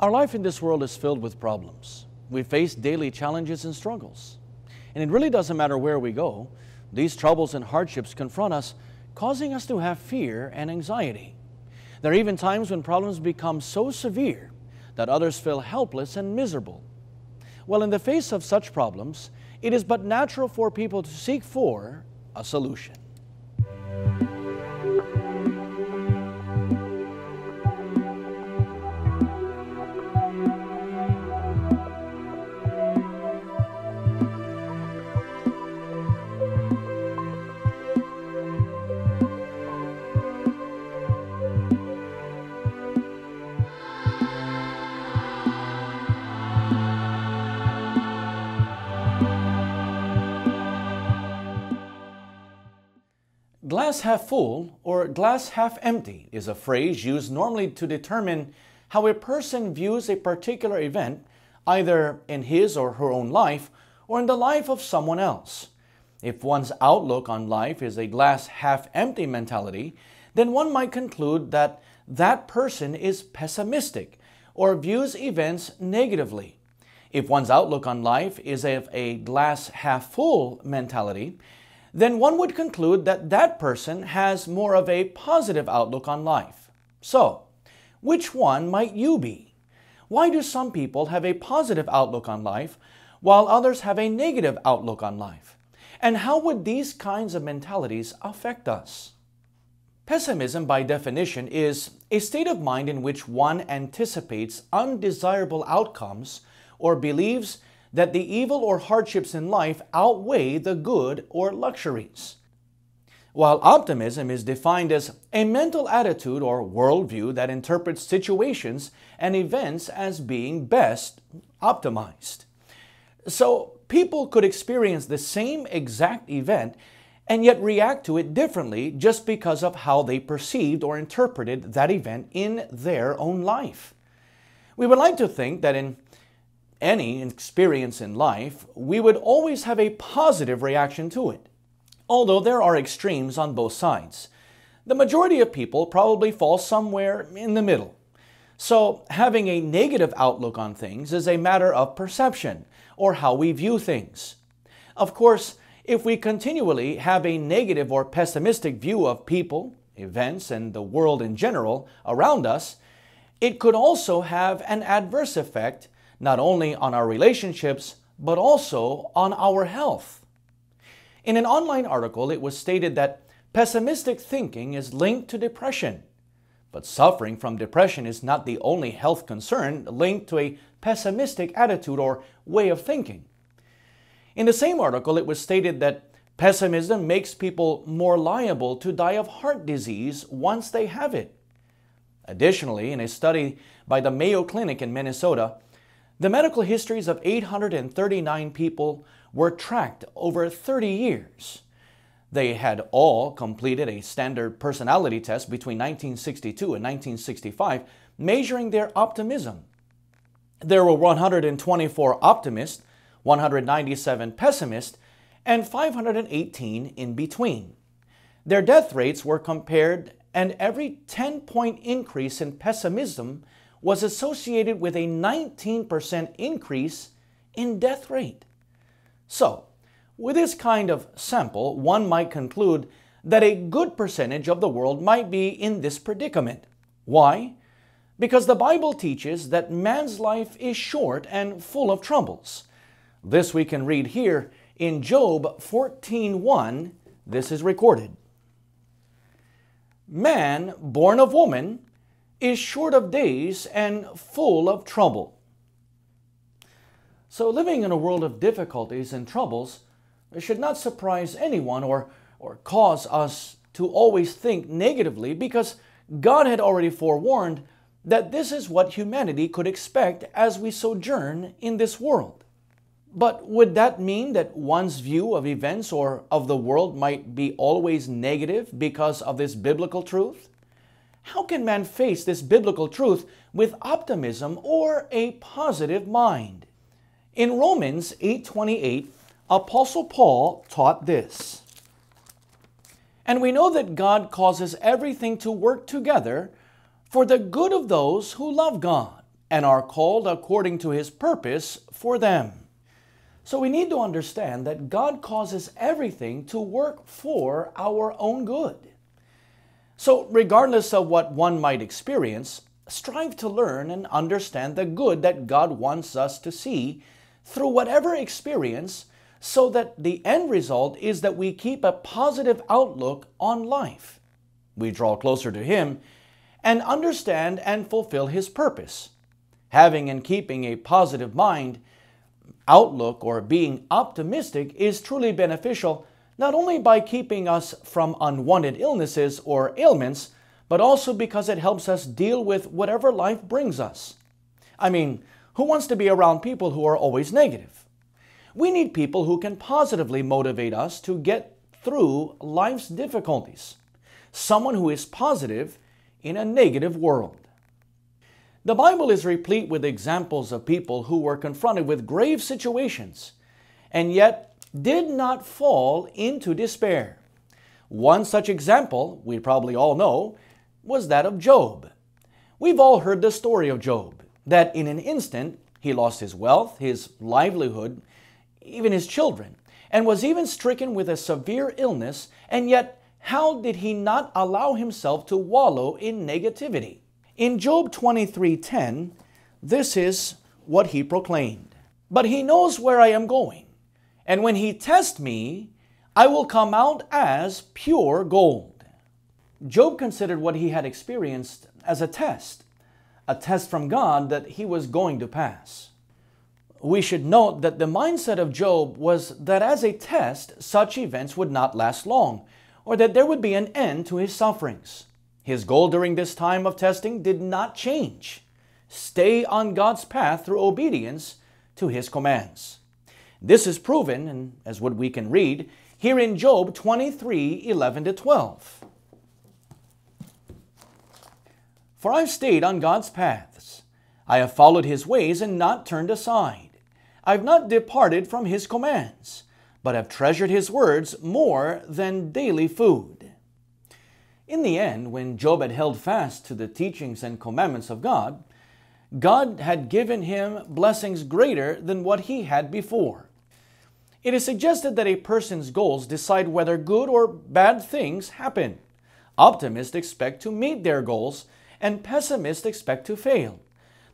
Our life in this world is filled with problems. We face daily challenges and struggles. And it really doesn't matter where we go, these troubles and hardships confront us, causing us to have fear and anxiety. There are even times when problems become so severe that others feel helpless and miserable. Well, in the face of such problems, it is but natural for people to seek for a solution. Glass half full or glass half empty is a phrase used normally to determine how a person views a particular event, either in his or her own life or in the life of someone else. If one's outlook on life is a glass half empty mentality, then one might conclude that that person is pessimistic or views events negatively. If one's outlook on life is of a glass half full mentality, then one would conclude that that person has more of a positive outlook on life. So, which one might you be? Why do some people have a positive outlook on life while others have a negative outlook on life? And how would these kinds of mentalities affect us? Pessimism, by definition, is a state of mind in which one anticipates undesirable outcomes or believes that the evil or hardships in life outweigh the good or luxuries. While optimism is defined as a mental attitude or worldview that interprets situations and events as being best optimized. So people could experience the same exact event and yet react to it differently just because of how they perceived or interpreted that event in their own life. We would like to think that in any experience in life, we would always have a positive reaction to it. Although there are extremes on both sides, the majority of people probably fall somewhere in the middle. So having a negative outlook on things is a matter of perception or how we view things. Of course, if we continually have a negative or pessimistic view of people, events, and the world in general around us, it could also have an adverse effect not only on our relationships, but also on our health. In an online article, it was stated that pessimistic thinking is linked to depression. But suffering from depression is not the only health concern linked to a pessimistic attitude or way of thinking. In the same article, it was stated that pessimism makes people more liable to die of heart disease once they have it. Additionally, in a study by the Mayo Clinic in Minnesota, the medical histories of 839 people were tracked over 30 years. They had all completed a standard personality test between 1962 and 1965, measuring their optimism. There were 124 optimists, 197 pessimists, and 518 in between. Their death rates were compared, and every 10-point increase in pessimism was associated with a 19% increase in death rate. So, with this kind of sample, one might conclude that a good percentage of the world might be in this predicament. Why? Because the Bible teaches that man's life is short and full of troubles. This we can read here in Job 14:1. This is recorded. Man born of woman is short of days and full of trouble. So living in a world of difficulties and troubles should not surprise anyone or cause us to always think negatively, because God had already forewarned that this is what humanity could expect as we sojourn in this world. But would that mean that one's view of events or of the world might be always negative because of this biblical truth? How can man face this biblical truth with optimism or a positive mind? In Romans 8:28, Apostle Paul taught this. And we know that God causes everything to work together for the good of those who love God and are called according to His purpose for them. So we need to understand that God causes everything to work for our own good. So regardless of what one might experience, strive to learn and understand the good that God wants us to see through whatever experience, so that the end result is that we keep a positive outlook on life. We draw closer to Him and understand and fulfill His purpose. Having and keeping a positive mind, outlook, or being optimistic is truly beneficial, not only by keeping us from unwanted illnesses or ailments, but also because it helps us deal with whatever life brings us. I mean, who wants to be around people who are always negative? We need people who can positively motivate us to get through life's difficulties. Someone who is positive in a negative world. The Bible is replete with examples of people who were confronted with grave situations and yet did not fall into despair. One such example, we probably all know, was that of Job. We've all heard the story of Job, that in an instant he lost his wealth, his livelihood, even his children, and was even stricken with a severe illness, and yet how did he not allow himself to wallow in negativity? In Job 23:10, this is what he proclaimed. But He knows where I am going, and when He tests me, I will come out as pure gold. Job considered what he had experienced as a test from God that he was going to pass. We should note that the mindset of Job was that as a test, such events would not last long, or that there would be an end to his sufferings. His goal during this time of testing did not change. Stay on God's path through obedience to His commands. This is proven, and as what we can read, here in Job 23:11-12. For I've stayed on God's paths. I have followed His ways and not turned aside. I've not departed from His commands, but have treasured His words more than daily food. In the end, when Job had held fast to the teachings and commandments of God, God had given him blessings greater than what he had before. It is suggested that a person's goals decide whether good or bad things happen. Optimists expect to meet their goals, and pessimists expect to fail.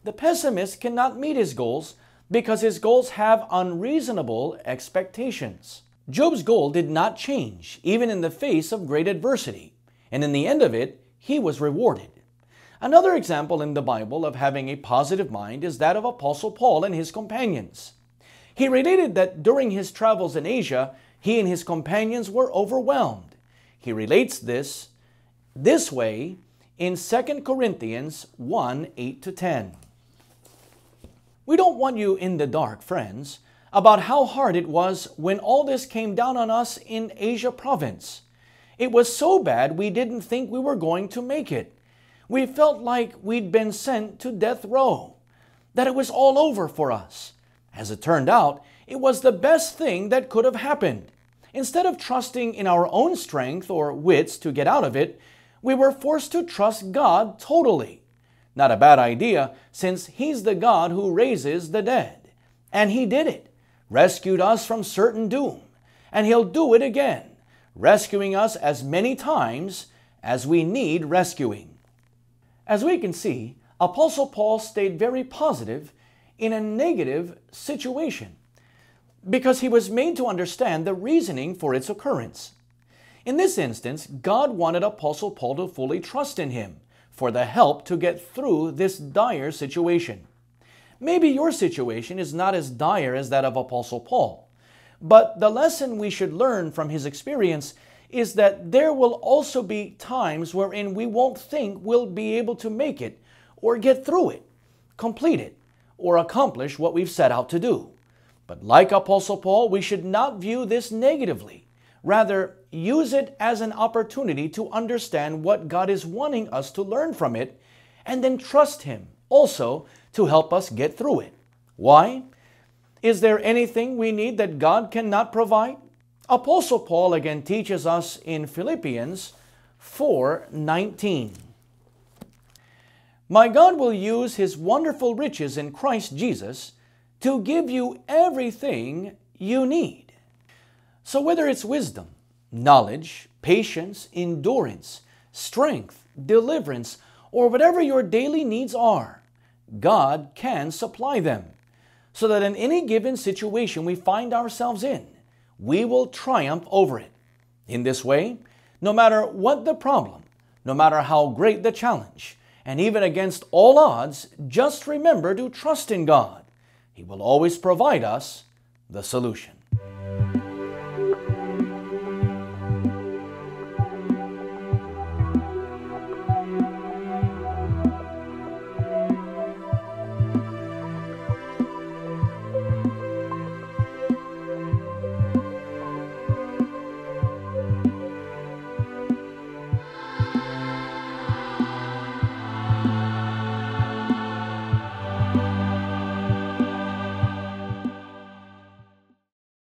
The pessimist cannot meet his goals because his goals have unreasonable expectations. Job's goal did not change, even in the face of great adversity, and in the end of it, he was rewarded. Another example in the Bible of having a positive mind is that of Apostle Paul and his companions. He related that during his travels in Asia, he and his companions were overwhelmed. He relates this way in 2 Corinthians 1:8-10. We don't want you in the dark, friends, about how hard it was when all this came down on us in Asia province. It was so bad we didn't think we were going to make it. We felt like we'd been sent to death row, that it was all over for us. As it turned out, it was the best thing that could have happened. Instead of trusting in our own strength or wits to get out of it, we were forced to trust God totally. Not a bad idea, since He's the God who raises the dead. And He did it, rescued us from certain doom. And He'll do it again, rescuing us as many times as we need rescuing. As we can see, Apostle Paul stayed very positive in a negative situation because he was made to understand the reasoning for its occurrence. In this instance, God wanted Apostle Paul to fully trust in Him for the help to get through this dire situation. Maybe your situation is not as dire as that of Apostle Paul, but the lesson we should learn from his experience is that there will also be times wherein we won't think we'll be able to make it or get through it, complete it, or accomplish what we've set out to do. But like Apostle Paul, we should not view this negatively. Rather, use it as an opportunity to understand what God is wanting us to learn from it, and then trust Him also to help us get through it. Why? Is there anything we need that God cannot provide? Apostle Paul again teaches us in Philippians 4:19. My God will use His wonderful riches in Christ Jesus to give you everything you need. So whether it's wisdom, knowledge, patience, endurance, strength, deliverance, or whatever your daily needs are, God can supply them, so that in any given situation we find ourselves in, we will triumph over it. In this way, no matter what the problem, no matter how great the challenge, and even against all odds, just remember to trust in God. He will always provide us the solution.